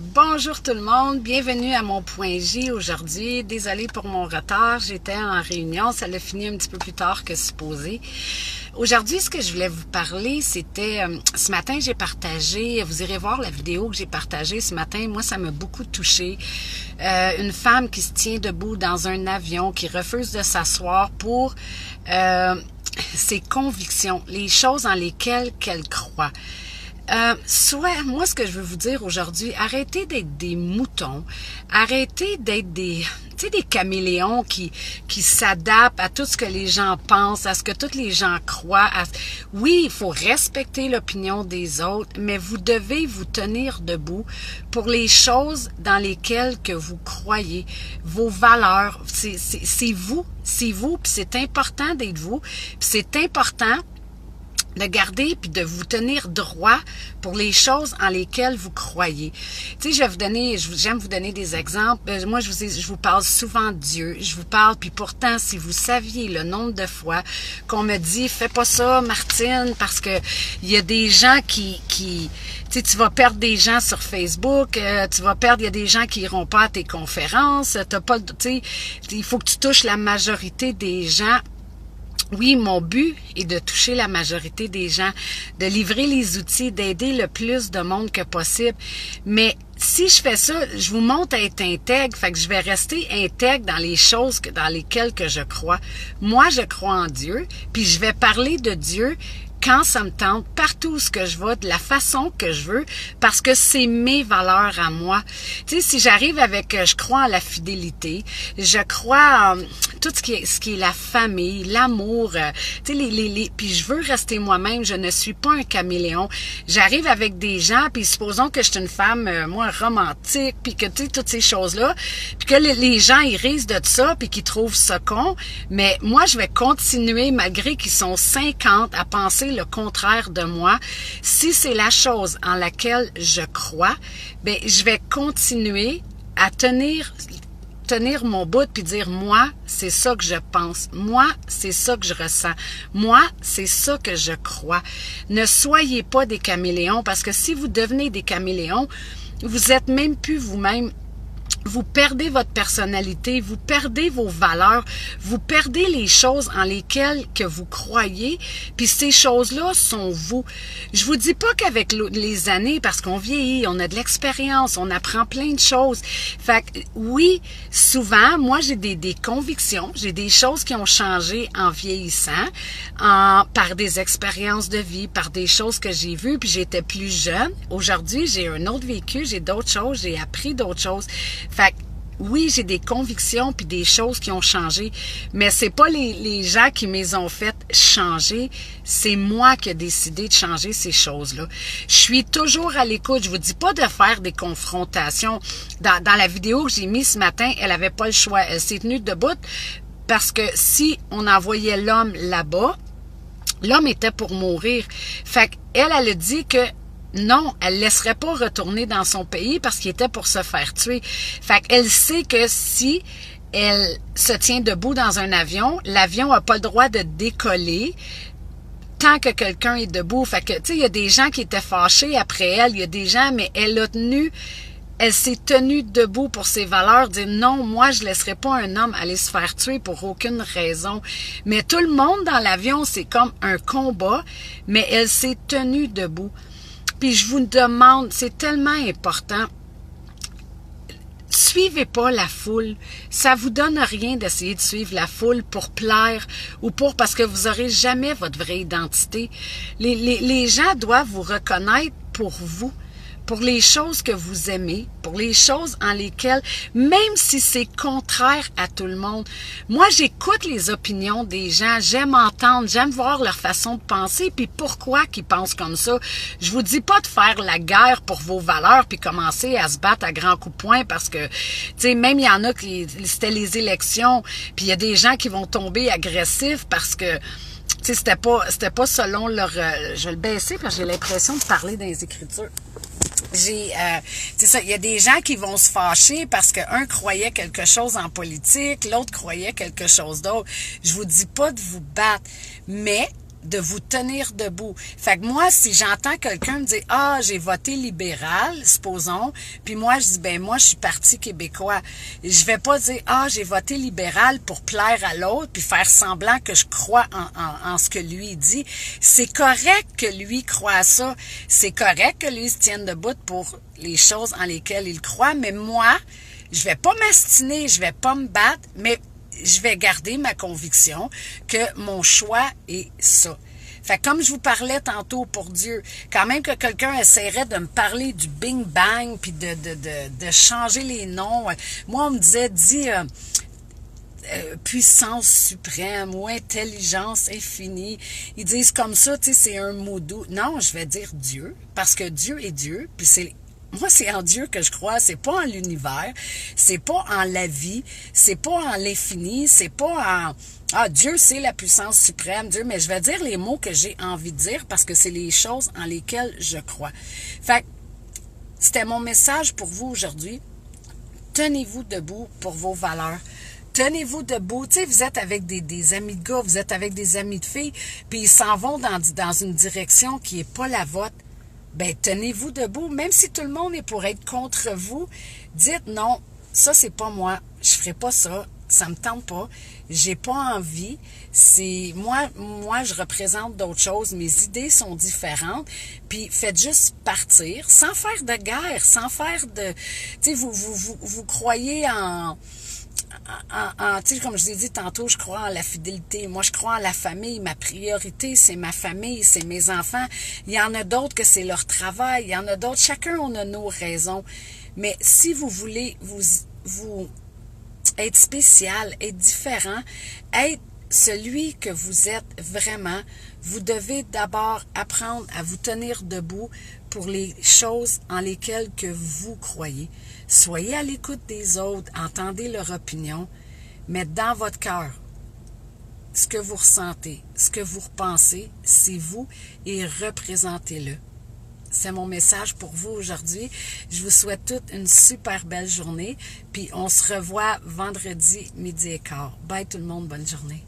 Bonjour tout le monde, bienvenue à mon point J aujourd'hui. Désolée pour mon retard, j'étais en réunion, ça l'a fini un petit peu plus tard que supposé. Aujourd'hui, ce que je voulais vous parler, c'était, ce matin j'ai partagé, vous irez voir la vidéo que j'ai partagée ce matin, moi ça m'a beaucoup touchée. Une femme qui se tient debout dans un avion, qui refuse de s'asseoir pour ses convictions, les choses en lesquelles qu'elle croit. Moi, ce que je veux vous dire aujourd'hui, arrêtez d'être des moutons, arrêtez d'être des caméléons qui s'adaptent à tout ce que les gens pensent, à ce que tous les gens croient. Oui, il faut respecter l'opinion des autres, mais vous devez vous tenir debout pour les choses dans lesquelles que vous croyez, vos valeurs. C'est vous, puis c'est important d'être vous, puis c'est important de garder puis de vous tenir droit pour les choses en lesquelles vous croyez. Tu sais, j'aime vous donner des exemples. Moi, je vous parle souvent de Dieu. Je vous parle, puis pourtant, si vous saviez le nombre de fois qu'on me dit, fais pas ça, Martine, parce que il y a des gens qui tu sais, tu vas perdre des gens sur Facebook, il y a des gens qui iront pas à tes conférences, tu sais, il faut que tu touches la majorité des gens. Oui, mon but est de toucher la majorité des gens, de livrer les outils, d'aider le plus de monde que possible. Mais si je fais ça, je vous montre à être intègre, fait que je vais rester intègre dans les choses dans lesquelles que je crois. Moi, je crois en Dieu, puis je vais parler de Dieu quand ça me tente, partout où ce que je vais, de la façon que je veux, parce que c'est mes valeurs à moi. Tu sais, si j'arrive avec, je crois en la fidélité, je crois en tout ce qui est la famille, l'amour, tu sais, puis je veux rester moi-même, je ne suis pas un caméléon. J'arrive avec des gens, puis supposons que je suis une femme, moi, romantique, puis que, tu sais, toutes ces choses-là, puis que les gens, ils risent de ça, puis qu'ils trouvent ça con, mais moi, je vais continuer, malgré qu'ils sont 50, à penser le contraire de moi. Si c'est la chose en laquelle je crois, ben je vais continuer à tenir mon bout puis dire moi, c'est ça que je pense. Moi, c'est ça que je ressens. Moi, c'est ça que je crois. Ne soyez pas des caméléons parce que si vous devenez des caméléons, vous êtes même plus vous-même. Vous perdez votre personnalité, vous perdez vos valeurs, vous perdez les choses en lesquelles que vous croyez, puis ces choses-là sont vous. Je vous dis pas qu'avec les années, parce qu'on vieillit, on a de l'expérience, on apprend plein de choses. Fait que oui, souvent, moi j'ai des convictions, j'ai des choses qui ont changé en vieillissant, par des expériences de vie, par des choses que j'ai vues, puis j'étais plus jeune. Aujourd'hui, j'ai un autre vécu, j'ai d'autres choses, j'ai appris d'autres choses. Fait que, oui, j'ai des convictions puis des choses qui ont changé, mais c'est pas les gens qui me les ont fait changer, c'est moi qui ai décidé de changer ces choses-là. Je suis toujours à l'écoute, je vous dis pas de faire des confrontations. Dans la vidéo que j'ai mise ce matin, elle avait pas le choix, elle s'est tenue debout parce que si on envoyait l'homme là-bas, l'homme était pour mourir. Fait qu'elle a dit que non, elle ne laisserait pas retourner dans son pays parce qu'il était pour se faire tuer. Fait qu'elle sait que si elle se tient debout dans un avion, l'avion n'a pas le droit de décoller tant que quelqu'un est debout. Fait que, tu sais, il y a des gens qui étaient fâchés après elle, il y a des gens, mais elle s'est tenue debout pour ses valeurs, dire non, moi je laisserai pas un homme aller se faire tuer pour aucune raison. Mais tout le monde dans l'avion, c'est comme un combat, mais elle s'est tenue debout. Puis je vous demande, c'est tellement important, suivez pas la foule. Ça vous donne rien d'essayer de suivre la foule pour plaire ou parce que vous aurez jamais votre vraie identité. Les gens doivent vous reconnaître pour vous, pour les choses que vous aimez, pour les choses en lesquelles, même si c'est contraire à tout le monde, moi j'écoute les opinions des gens, j'aime entendre, j'aime voir leur façon de penser, puis pourquoi qu'ils pensent comme ça. Je vous dis pas de faire la guerre pour vos valeurs, puis commencer à se battre à grands coups de poing, parce que, tu sais, même il y en a qui, c'était les élections, puis il y a des gens qui vont tomber agressifs parce que, tu sais, c'était pas selon leur... je vais le baisser parce que j'ai l'impression de parler dans les écritures. C'est ça, il y a des gens qui vont se fâcher parce qu'un croyait quelque chose en politique, l'autre croyait quelque chose d'autre. Je vous dis pas de vous battre, mais de vous tenir debout. Fait que moi, si j'entends quelqu'un me dire « Ah, j'ai voté libéral », supposons, puis moi, je dis « Ben, moi, je suis Parti québécois ». Je vais pas dire « Ah, j'ai voté libéral pour plaire à l'autre », puis faire semblant que je crois en ce que lui dit. C'est correct que lui croit à ça. C'est correct que lui se tienne debout pour les choses en lesquelles il croit, mais moi, je vais pas m'astiner, je vais pas me battre, mais je vais garder ma conviction que mon choix est ça. Fait que comme je vous parlais tantôt pour Dieu, quand même que quelqu'un essaierait de me parler du Bing Bang puis de changer les noms, moi on me disait, dis puissance suprême ou intelligence infinie. Ils disent comme ça, tu sais, c'est un mot doux. Non, je vais dire Dieu, parce que Dieu est Dieu, puis moi, c'est en Dieu que je crois, c'est pas en l'univers, c'est pas en la vie, c'est pas en l'infini, c'est pas en... Ah, Dieu, c'est la puissance suprême, Dieu, mais je vais dire les mots que j'ai envie de dire parce que c'est les choses en lesquelles je crois. Fait que c'était mon message pour vous aujourd'hui. Tenez-vous debout pour vos valeurs. Tenez-vous debout. Tu sais, vous êtes avec des amis de gars, vous êtes avec des amis de filles, puis ils s'en vont dans une direction qui n'est pas la vôtre. Ben, tenez-vous debout. Même si tout le monde est pour être contre vous, dites non, ça, c'est pas moi. Je ferai pas ça. Ça me tente pas. J'ai pas envie. C'est moi, je représente d'autres choses. Mes idées sont différentes. Puis faites juste partir, sans faire de guerre, sans faire de... Tu sais, vous croyez tu sais, comme je vous ai dit tantôt, je crois en la fidélité. Moi, je crois en la famille. Ma priorité, c'est ma famille, c'est mes enfants. Il y en a d'autres que c'est leur travail. Il y en a d'autres. Chacun, on a nos raisons. Mais si vous voulez vous être spécial, être différent, être celui que vous êtes vraiment, vous devez d'abord apprendre à vous tenir debout pour les choses en lesquelles que vous croyez. Soyez à l'écoute des autres, entendez leur opinion, mais dans votre cœur, ce que vous ressentez, ce que vous repensez, c'est vous et représentez-le. C'est mon message pour vous aujourd'hui. Je vous souhaite toute une super belle journée, puis on se revoit vendredi midi et quart. Bye tout le monde, bonne journée.